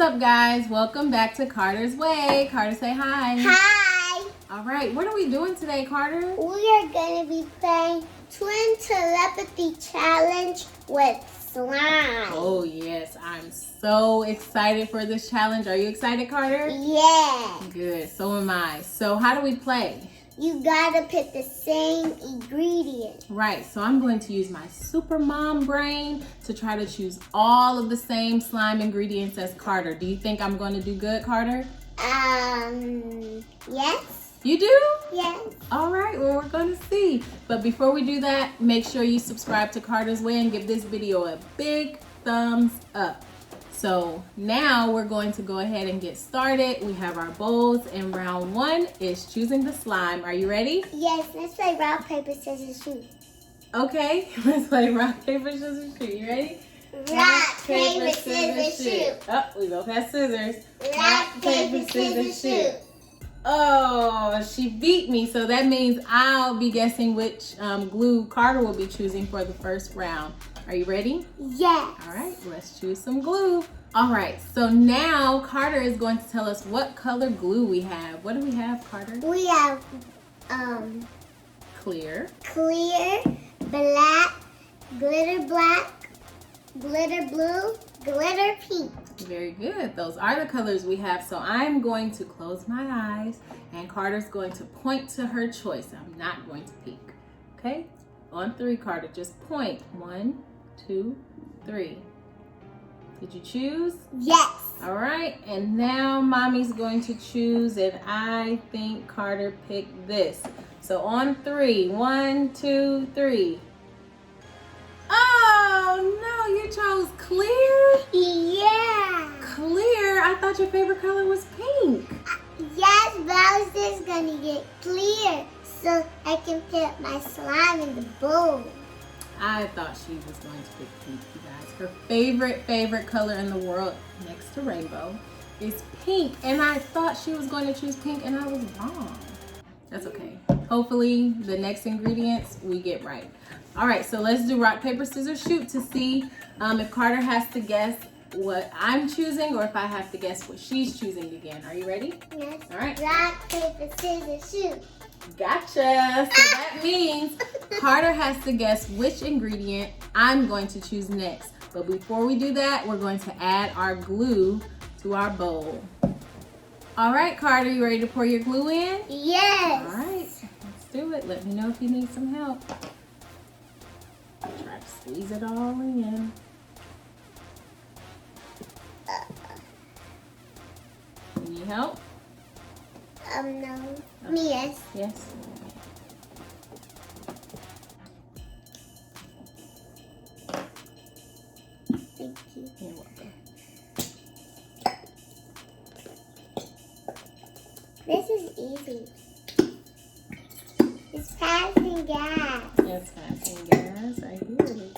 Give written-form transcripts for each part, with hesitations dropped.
up, guys? Welcome back to Carter's Way. Carter, say hi. Hi. All right, what are we doing today, Carter? We are going to be playing Twin Telepathy Challenge with slime. Oh, yes. I'm so excited for this challenge. Are you excited, Carter? Yeah. Good. So am I. So how do we play? You got to pick the same ingredient. Right. So I'm going to use my super mom brain to try to choose all of the same slime ingredients as Carter. Do you think I'm going to do good, Carter? Yes. You do? Yes. All right, well, we're going to see. But before we do that, make sure you subscribe to Carter's Way and give this video a big thumbs up. So now we're going to go ahead and get started. We have our bowls, and round one is choosing the slime. Are you ready? Yes, let's play rock, paper, scissors, shoot. Okay, let's play rock, paper, scissors, shoot. You ready? Rock, paper, scissors, shoot. Oh, we both have scissors. Rock, paper, scissors, shoot. Oh, she beat me, so that means I'll be guessing which glue Carter will be choosing for the first round. Are you ready? Yes. All right, let's choose some glue. All right, so now Carter is going to tell us what color glue we have. What do we have, Carter? We have Clear, black, glitter blue, glitter pink. Very good. Those are the colors we have. So I'm going to close my eyes and Carter's going to point to her choice. I'm not going to peek. Okay? On three, Carter, just point. 1, 2, 3. Did you choose? Yes. All right. And now mommy's going to choose, and I think Carter picked this. So on 3. 1, 2, 3. Oh, no, you chose clear? Yeah. Clear? I thought your favorite color was pink. Yes, but I was just gonna get clear so I can put my slime in the bowl. I thought she was going to pick pink, you guys. Her favorite color in the world, next to rainbow, is pink. And I thought she was going to choose pink, and I was wrong. That's okay. Hopefully, the next ingredients we get right. All right, so let's do rock, paper, scissors, shoot to see if Carter has to guess what I'm choosing or if I have to guess what she's choosing again. Are you ready? Yes. All right. Rock, paper, scissors, shoot. Gotcha. So that means Carter has to guess which ingredient I'm going to choose next. But before we do that, we're going to add our glue to our bowl. All right, Carter, you ready to pour your glue in? Yes. All right, let's do it. Let me know if you need some help. Try to squeeze it all in. Need help? No. Me, yes. Yes. Thank you. You're welcome. This is easy. It's passing gas. It's passing gas. I hear it.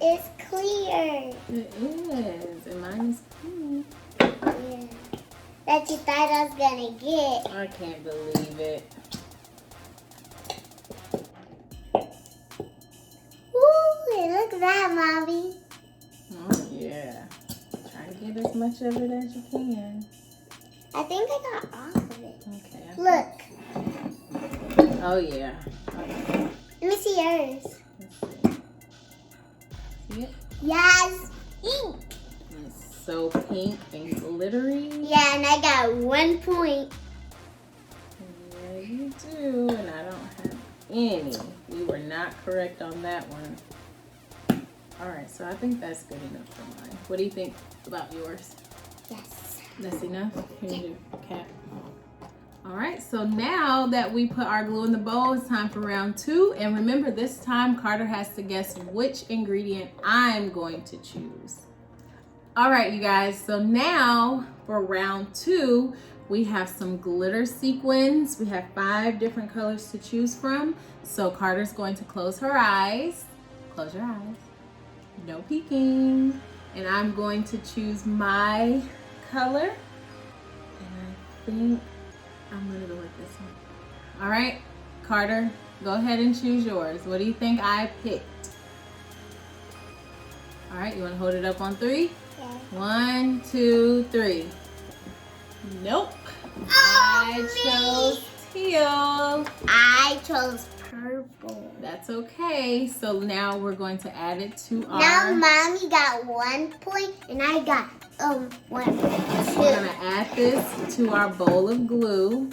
It's clear. It is. And mine is pink. Yeah. That you thought I was gonna get. I can't believe it. Ooh, look at that, Mommy. Oh, yeah. Try to get as much of it as you can. I think I got all of it. Okay. Look. Oh, yeah. Let me see yours. Let's see. See it? Yes. Ink. It's so pink and glittery. Yeah, and I got 1 point. Yeah, you do. And I don't have any. We were not correct on that one. All right, so I think that's good enough for mine. What do you think about yours? Yes. That's enough? Here's your cap. All right, so now that we put our glue in the bowl, it's time for round 2. And remember, this time Carter has to guess which ingredient I'm going to choose. All right, you guys, so now for round 2, we have some glitter sequins. We have 5 different colors to choose from. So Carter's going to close her eyes. Close your eyes. No peeking. And I'm going to choose my color. And I think I'm gonna go with this one. All right, Carter, go ahead and choose yours. What do you think I picked? All right, you want to hold it up on 3? Yeah. 1, 2, 3. Nope. Oh, I chose teal. I chose purple. That's okay. So now we're going to add it to our... Now Mommy got 1 point and I got 1 point. We're gonna add this to our bowl of glue.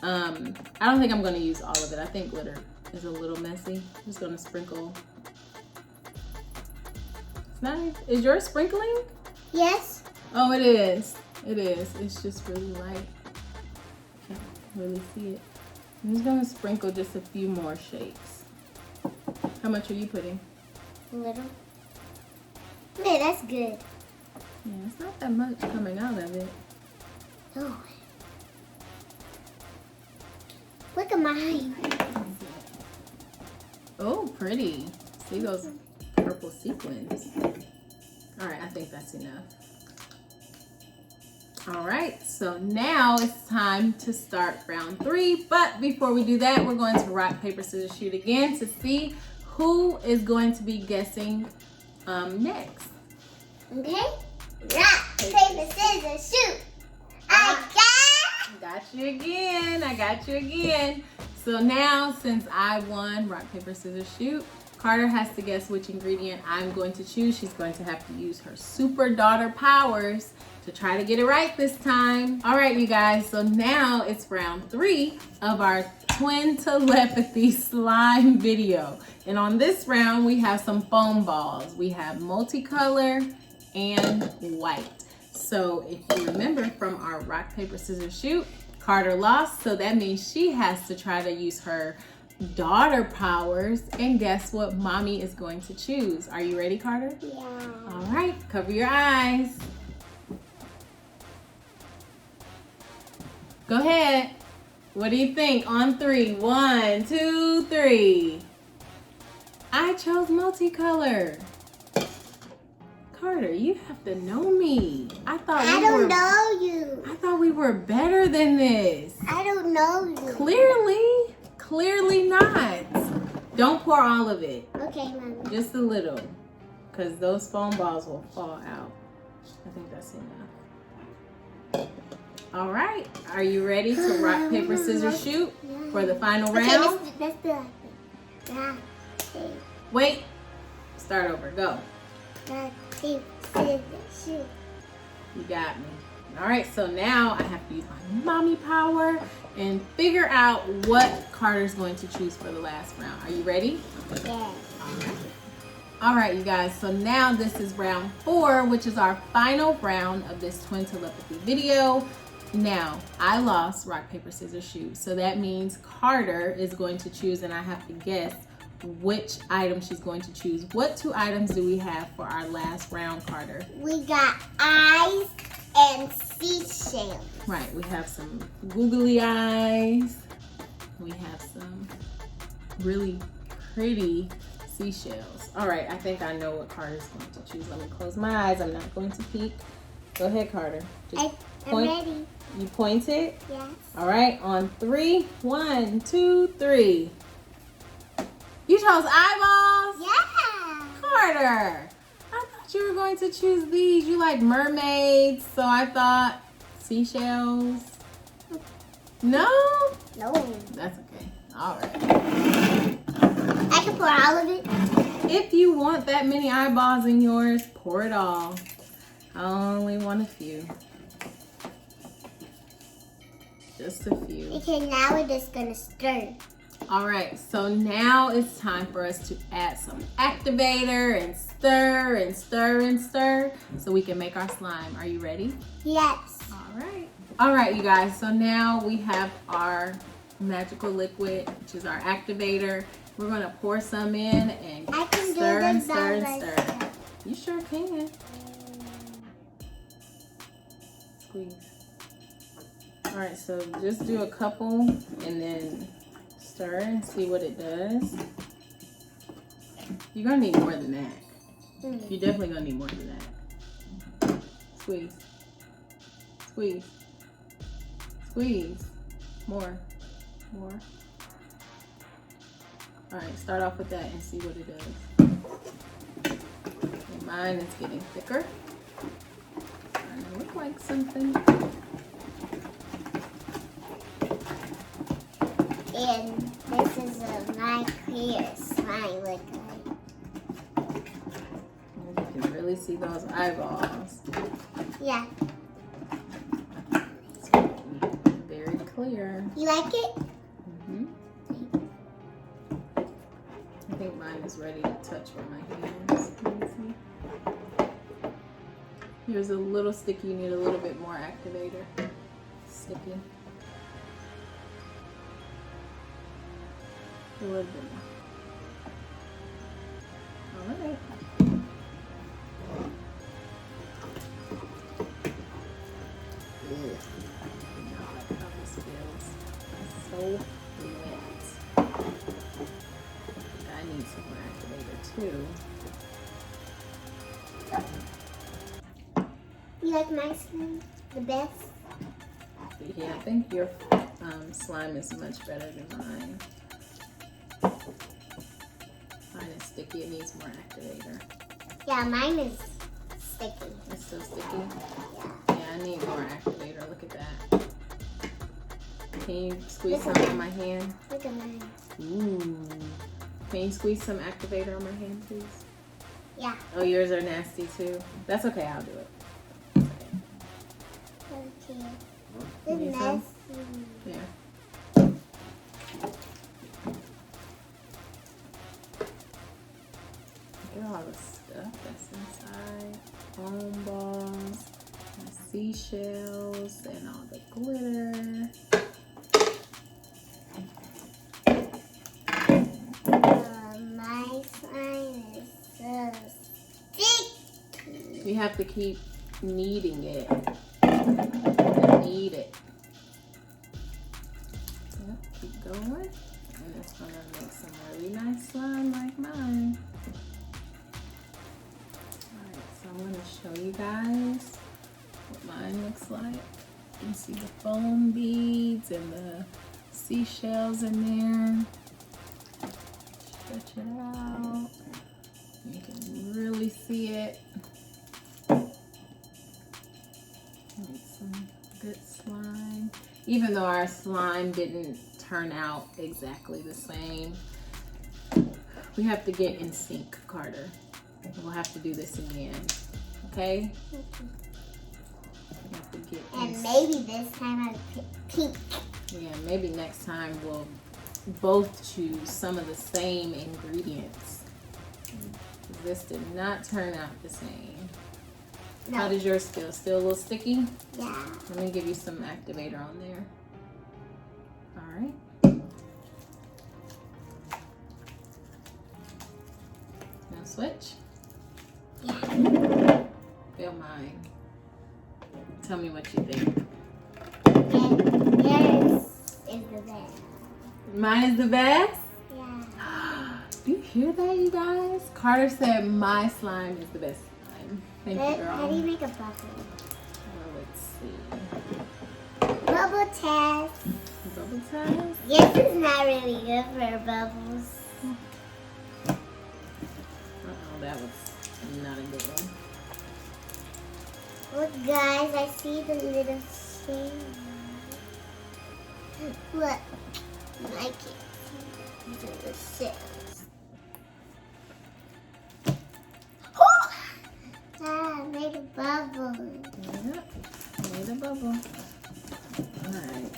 I don't think I'm gonna use all of it. I think glitter is a little messy. I'm just gonna sprinkle. It's not. Is yours sprinkling? Yes. Oh, it is. It is. It's just really light. Can't really see it. I'm just gonna sprinkle just a few more shapes. How much are you putting? A little. Man, that's good. Yeah, it's not that much coming out of it. Oh. Look at mine. Oh, pretty. See those purple sequins. All right, I think that's enough. All right, so now it's time to start round 3. But before we do that, we're going to rock, paper, scissors, shoot again to see who is going to be guessing next. Okay? Rock, paper, scissors, shoot. Got you again. I got you again. So now, since I won rock, paper, scissors, shoot, Carter has to guess which ingredient I'm going to choose. She's going to have to use her super daughter powers to try to get it right this time. All right, you guys. So now it's round 3 of our twin telepathy slime video. And on this round, we have some foam balls. We have multicolor and white. So if you remember from our rock, paper, scissors, shoot, Carter lost. So that means she has to try to use her daughter powers and guess what Mommy is going to choose. Are you ready, Carter? Yeah. All right, cover your eyes. Go ahead. What do you think? On 3. 1, 2, 3. I chose multicolor. Carter, you have to know me. I don't know you. I thought we were better than this. I don't know you. Clearly not. Don't pour all of it. Okay, Mommy. Just a little, because those foam balls will fall out. I think that's enough. All right, are you ready to rock, paper, scissors, shoot for the final round? Okay, let's do it. Rock, paper. Wait, start over, go. Rock, paper, scissors, shoot. You got me. All right, so now I have to use my mommy power and figure out what Carter's going to choose for the last round. Are you ready? Yeah. All right, you guys, so now this is round 4, which is our final round of this twin telepathy video. Now, I lost rock, paper, scissors, shoot. So that means Carter is going to choose and I have to guess which item she's going to choose. What 2 items do we have for our last round, Carter? We got eyes and seashells. Right, we have some googly eyes. We have some really pretty seashells. All right, I think I know what Carter's going to choose. Let me close my eyes. I'm not going to peek. Go ahead, Carter. Just I'm ready. You pointed? Yes. All right, on 3. 1, 2, 3. You chose eyeballs? Yeah. Carter, I thought you were going to choose these. You like mermaids, so I thought seashells. No? No. That's okay. All right. I can pour all of it. If you want that many eyeballs in yours, pour it all. I only want a few. Just a few. Okay, now we're just gonna stir. All right, so now it's time for us to add some activator and stir and stir and stir so we can make our slime. Are you ready? Yes. All right. All right, you guys, so now we have our magical liquid, which is our activator. We're gonna pour some in and stir and stir and stir. You sure can. Squeeze. All right, so just do a couple and then stir and see what it does. You're gonna need more than that. You're definitely gonna need more than that. Squeeze. Squeeze. Squeeze. More. More. All right, start off with that and see what it does. And mine is getting thicker. Starting to look like something. And this is my clear slime look like. You can really see those eyeballs. Yeah. It's very clear. You like it? Mm-hmm. I think mine is ready to touch with my hands. Let me see. Here's a little sticky. You need a little bit more activator. Sticky. A little bit more. All right. How this feels. So wet. I need some more activator too. You like my slime the best? Yeah, I think your slime is much better than mine. Mine is sticky. It needs more activator. Yeah, mine is sticky. It's still sticky. Yeah. Yeah, I need more activator. Look at that. Can you squeeze some on my hand? Look at mine. Ooh. Can you squeeze some activator on my hand, please? Yeah. Oh, yours are nasty too. That's okay. I'll do it. Okay. You It's need some? messy. Yeah. Look at all the stuff that's inside. Foam balls, my seashells, and all the glitter. My slime is so sticky. You have to keep kneading it. Knead it. Yep, keep going. And it's gonna make some really nice slime like mine. Alright, so I'm gonna show you guys what mine looks like. You can see the foam beads and the seashells in there. Stretch it out. You can really see it. Make some good slime. Even though our slime didn't turn out exactly the same, we have to get in sync, Carter. We'll have to do this in the end. Okay? We have to get in And maybe this time I'll pick pink. Yeah, maybe next time we'll both choose some of the same ingredients. This did not turn out the same. No. How does yours feel? Still a little sticky? Yeah. Let me give you some activator on there. All right. Now switch. Yeah. Feel mine. Tell me what you think. And yours is the best. Mine is the best? Yeah. Do you hear that, you guys? Carter said my slime is the best slime. Thank you, girl. How do you make a bubble? Well, let's see. Bubble test. Bubble test? Yes, it's not really good for bubbles. Uh-oh, that was not a good one. Look, guys, I see the little thing. Look, I can't see the little cells. Ah, I made a bubble. Yep, made a bubble. Alright.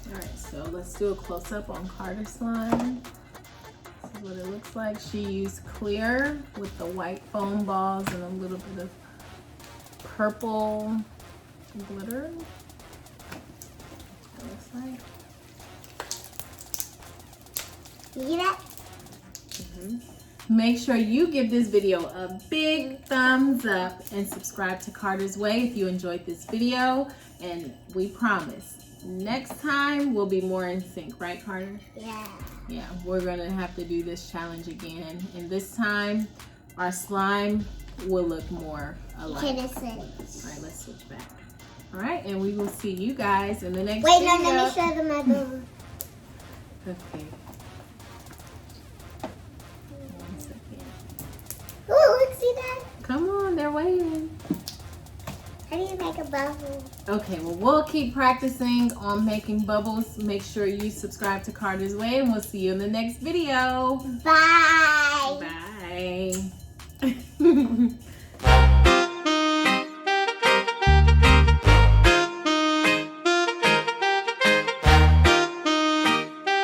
Alright, so let's do a close-up on Carter slime. This is what it looks like. She used clear with the white foam balls and a little bit of purple glitter. It looks like. You see that? Make sure you give this video a big thumbs up and subscribe to Carter's Way if you enjoyed this video. And we promise, next time we'll be more in sync, right, Carter? Yeah. Yeah, we're gonna have to do this challenge again. And this time, our slime will look more alike. Okay, that's it. All right, let's switch back. All right, and we will see you guys in the next Wait, video. no, let me show them my bubble. Okay. 1 second. Ooh, look, see that? Come on, they're waiting. How do you make a bubble? Okay, well, we'll keep practicing on making bubbles. Make sure you subscribe to Carter's Way, and we'll see you in the next video. Bye.